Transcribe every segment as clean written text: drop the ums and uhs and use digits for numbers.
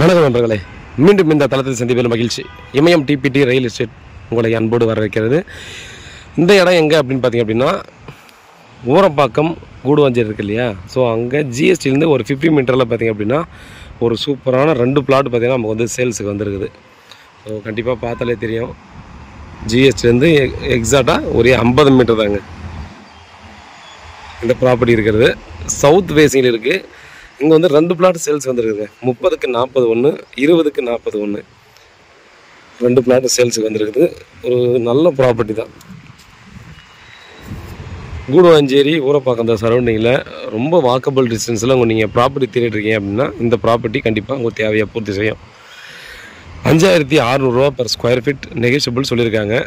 வணக்கம் நண்பர்களே, மீண்டும் இந்த தளத்தில் சந்திப்பில் மகிழ்ச்சி. இமயம் டிபிடி ரியல் எஸ்டேட் உங்களை அன்போடு வரவேற்கிறது. இந்த இடம் எங்கே அப்படின்னு பார்த்தீங்க அப்படின்னா, ஊரப்பாக்கம் கூடுவாஞ்சேரி இருக்கு இல்லையா, ஸோ அங்கே ஜிஎஸ்டிலேருந்து ஒரு 50 மீட்டரில் பார்த்தீங்க அப்படின்னா ஒரு சூப்பரான 2 பிளாட் பார்த்தீங்கன்னா நமக்கு வந்து சேல்ஸுக்கு வந்துருக்குது. ஸோ கண்டிப்பாக பார்த்தாலே தெரியும், ஜிஎஸ்டிலேருந்து எக்ஸாக்டாக ஒரு 50 மீட்டர் தாங்க இந்த ப்ராப்பர்ட்டி இருக்கிறது. சவுத் ஃபேஸிங்கில் இருக்குது. இங்கே வந்து 2 பிளாட் சேல்ஸ் வந்துருக்குது. 30க்கு 41, 20க்கு 41 2 பிளாட் சேல்ஸுக்கு வந்துருக்குது. ஒரு நல்ல ப்ராப்பர்ட்டி தான். கூடுவாஞ்சேரி ஊரப்பாக்கம் அந்த சரௌண்டிங்கில் ரொம்ப வாக்கபிள் டிஸ்டன்ஸில் உங்கள் நீங்கள் ப்ராப்பர்ட்டி தேடிட்டு இருக்கீங்க அப்படின்னா இந்த ப்ராப்பர்ட்டி கண்டிப்பாக உங்கள் தேவையை பூர்த்தி செய்யும். 5600 ரூபா per ஸ்கொயர் ஃபீட் நெகோஷியபிள் சொல்லியிருக்காங்க.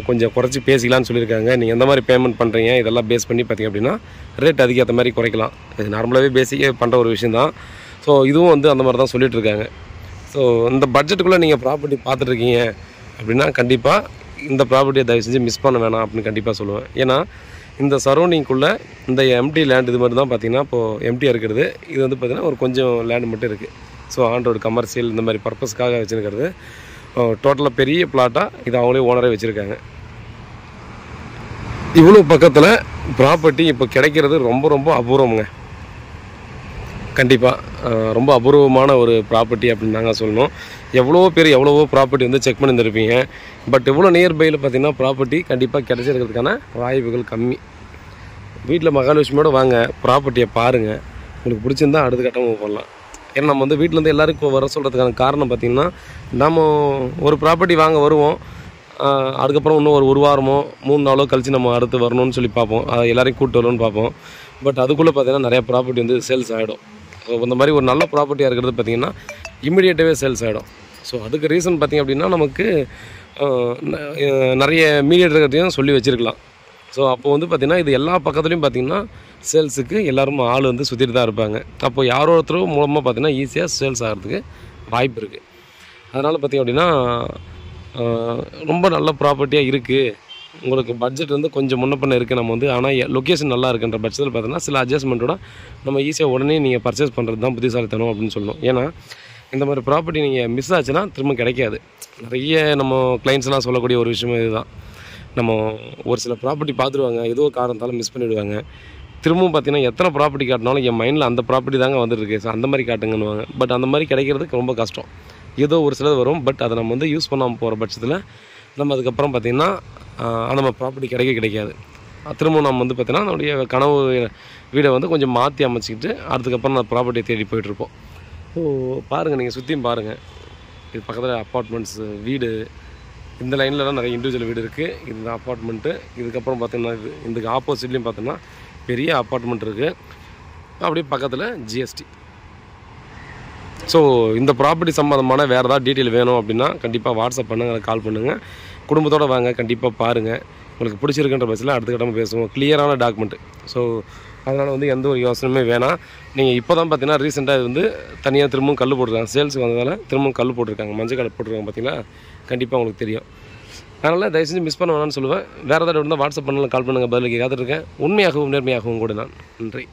கொஞ்சம் குறைச்சி பேசிக்கலான்னு சொல்லியிருக்காங்க. நீங்கள் எந்த மாதிரி பேமெண்ட் பண்ணுறீங்க இதெல்லாம் பேஸ் பண்ணி பார்த்தீங்க அப்படின்னா ரேட் அதுக்கேற்ற மாதிரி குறைக்கலாம். இது நார்மலாகவே பேசிக்கே பண்ணுற ஒரு விஷயந்தான். ஸோ இதுவும் வந்து அந்த மாதிரி தான் சொல்லிகிட்டு இருக்காங்க. ஸோ இந்த பட்ஜெட்டுக்குள்ளே நீங்கள் ப்ராப்பர்ட்டி பார்த்துட்ருக்கீங்க அப்படின்னா கண்டிப்பாக இந்த ப்ராப்பர்ட்டியை தயவு செஞ்சு மிஸ் பண்ண வேணாம் அப்படின்னு கண்டிப்பாக சொல்லுவேன். ஏன்னா இந்த சரௌண்டிங்குள்ளே இந்த எம்டி லேண்ட் இது மாதிரி தான் பார்த்தீங்கன்னா இப்போது எம்டியாக இருக்கிறது. இது வந்து பார்த்திங்கன்னா ஒரு கொஞ்சம் லேண்ட் மட்டும் இருக்குது. ஸோ ஆன்ரோடு கமர்ஷியல் இந்த மாதிரி பர்பஸ்க்காக வச்சுருக்கிறது. டோட்டலாக பெரிய பிளாட்டாக இது அவங்களே ஓனரே வச்சுருக்காங்க. இவ்வளோ பக்கத்தில் ப்ராப்பர்ட்டி இப்போ கிடைக்கிறது ரொம்ப ரொம்ப அபூர்வங்க. கண்டிப்பாக ரொம்ப அபூர்வமான ஒரு ப்ராப்பர்ட்டி அப்படின்னு நாங்கள் சொல்லணும். எவ்வளவோ ப்ராப்பர்ட்டி வந்து செக் பண்ணியிருந்திருப்பீங்க. பட் இவ்வளோ நியர்பையில் பார்த்திங்கன்னா ப்ராப்பர்ட்டி கண்டிப்பாக கிடைச்சிருக்கிறதுக்கான வாய்ப்புகள் கம்மி. வீட்டில் மகாலட்சுமியோடு வாங்க, ப்ராப்பர்ட்டியை பாருங்கள். உங்களுக்கு பிடிச்சிருந்தா அடுத்த கட்டம் மூவ் பண்ணலாம். ஏன்னா நம்ம வந்து வீட்டிலேருந்து எல்லாருக்கும் வர சொல்கிறதுக்கான காரணம் பார்த்திங்கன்னா, நம்ம ஒரு ப்ராப்பர்ட்டி வாங்க வருவோம், அதுக்கப்புறம் இன்னும் ஒரு வாரமோ 3 நாளோ கழித்து நம்ம அடுத்து வரணும்னு சொல்லி பார்ப்போம், எல்லாரையும் கூப்பிட்டு வரணும்னு பார்ப்போம். பட் அதுக்குள்ளே பார்த்திங்கன்னா நிறையா ப்ராப்பர்ட்டி வந்து சேல்ஸ் ஆகிடும். ஸோ இந்த மாதிரி ஒரு நல்ல ப்ராப்பர்ட்டியாக இருக்கிறது பார்த்திங்கன்னா இமிடியேட்டாகவே சேல்ஸ் ஆகிடும். ஸோ அதுக்கு ரீசன் பார்த்திங்க அப்படின்னா நமக்கு நிறைய மீடியேட்டர்கிட்டையும் சொல்லி வச்சுருக்கலாம். ஸோ அப்போ வந்து பார்த்திங்கன்னா இது எல்லா பக்கத்துலேயும் பார்த்திங்கன்னா சேல்ஸுக்கு எல்லோரும் ஆள் வந்து சுற்றிட்டு தான் இருப்பாங்க. அப்போ யாரோ ஒருத்தரும் மூலமாக பார்த்திங்கன்னா ஈஸியாக சேல்ஸ் ஆகிறதுக்கு வாய்ப்பு இருக்குது. அதனால் பார்த்திங்க அப்படின்னா ரொம்ப நல்ல ப்ராப்பர்ட்டியாக இருக்குது. உங்களுக்கு பட்ஜெட் வந்து கொஞ்சம் முன்ன பண்ண இருக்குது. நம்ம வந்து ஆனால் லொக்கேஷன் நல்லா இருக்குன்ற பட்சத்தில் பார்த்தீங்கன்னா சில அட்ஜஸ்ட்மெண்ட்டோட நம்ம ஈஸியாக உடனே நீங்கள் பர்ச்சேஸ் பண்ணுறது தான் புத்திசாலித்தனம் அப்படின்னு சொல்லணும். ஏன்னா இந்த மாதிரி ப்ராப்பர்ட்டி நீங்கள் மிஸ் ஆச்சுன்னா திரும்ப கிடைக்காது. நிறைய நம்ம கிளைண்ட்ஸ்லாம் சொல்லக்கூடிய ஒரு விஷயம் இதுதான். நம்ம ஒரு சில ப்ராப்பர்ட்டி பார்த்துருவாங்க, ஏதோ காரணத்தால் மிஸ் பண்ணிவிடுவாங்க. திரும்பவும் பார்த்தீங்கன்னா எத்தனை ப்ராப்பர்ட்டி காட்டினாலும் என் மைண்டில் அந்த ப்ராப்பர்ட்டி தாங்க வந்துருக்கு, ஸோ அந்த மாதிரி காட்டுங்கன்னுவாங்க. பட் அந்த மாதிரி கிடைக்கிறதுக்கு ரொம்ப கஷ்டம். ஏதோ ஒரு சிலது வரும், பட் அதை நம்ம வந்து யூஸ் பண்ணாமல் போகிற பட்சத்தில் நம்ம அதுக்கப்புறம் பார்த்திங்கன்னா நம்ம ப்ராப்பர்ட்டி கிடைக்காது. திரும்பவும் நம்ம வந்து பார்த்திங்கன்னா நம்முடைய கனவு வீடை வந்து கொஞ்சம் மாற்றி அமைச்சிக்கிட்டு அதுக்கப்புறம் நான் ப்ராப்பர்ட்டியை தேடி போயிட்டுருப்போம். ஸோ பாருங்கள், நீங்கள் சுற்றியும் பாருங்கள். இது பக்கத்தில் அப்பார்ட்மெண்ட்ஸு வீடு, இந்த லைன்லலாம் நிறைய இண்டிவிஜுவல் வீடு இருக்குது. இது அப்பார்ட்மெண்ட்டு. இதுக்கப்புறம் பார்த்திங்கன்னா இதுக்கு ஆப்போசிட்லேயும் பார்த்தோன்னா பெரிய அப்பார்ட்மெண்ட் இருக்குது. அப்படியே பக்கத்தில் ஜிஎஸ்டி. ஸோ இந்த ப்ராப்பர்ட்டி சம்மந்தமான வேறு ஏதாவது டீட்டெயில் வேணும் அப்படின்னா கண்டிப்பாக வாட்ஸ்அப் பண்ணுங்கள், கால் பண்ணுங்கள். குடும்பத்தோடு வாங்க, கண்டிப்பாக பாருங்கள். உங்களுக்கு பிடிச்சிருக்குன்ற பட்சத்தில் அடுத்த கட்டமாக பேசுவோம். கிளியரான டாக்குமெண்ட்டு. ஸோ அதனால் வந்து எந்த ஒரு யோசனையுமே வேணாம். நீங்கள் இப்போ தான் பார்த்தீங்கன்னா ரீசெண்டாக இது வந்து தனியாக திரும்பவும் கல் போட்டிருக்காங்க. சேல்ஸுக்கு வந்ததால் திரும்பவும் கல் போட்டிருக்காங்க, மஞ்சள் கல் போட்டிருக்காங்க. பார்த்தீங்களா, கண்டிப்பாக உங்களுக்கு தெரியும். அதனால் தயவு செஞ்சு மிஸ் பண்ண வேணாம்னு சொல்லுவேன். வேறு ஏதாவது இருந்தால் வாட்ஸ்அப் பண்ணலாம், கால் பண்ணுங்கள், பதிலுக்கு காத்துட்ருக்கேன். உண்மையாகவும் நேர்மையாகவும் கூட நான். நன்றி.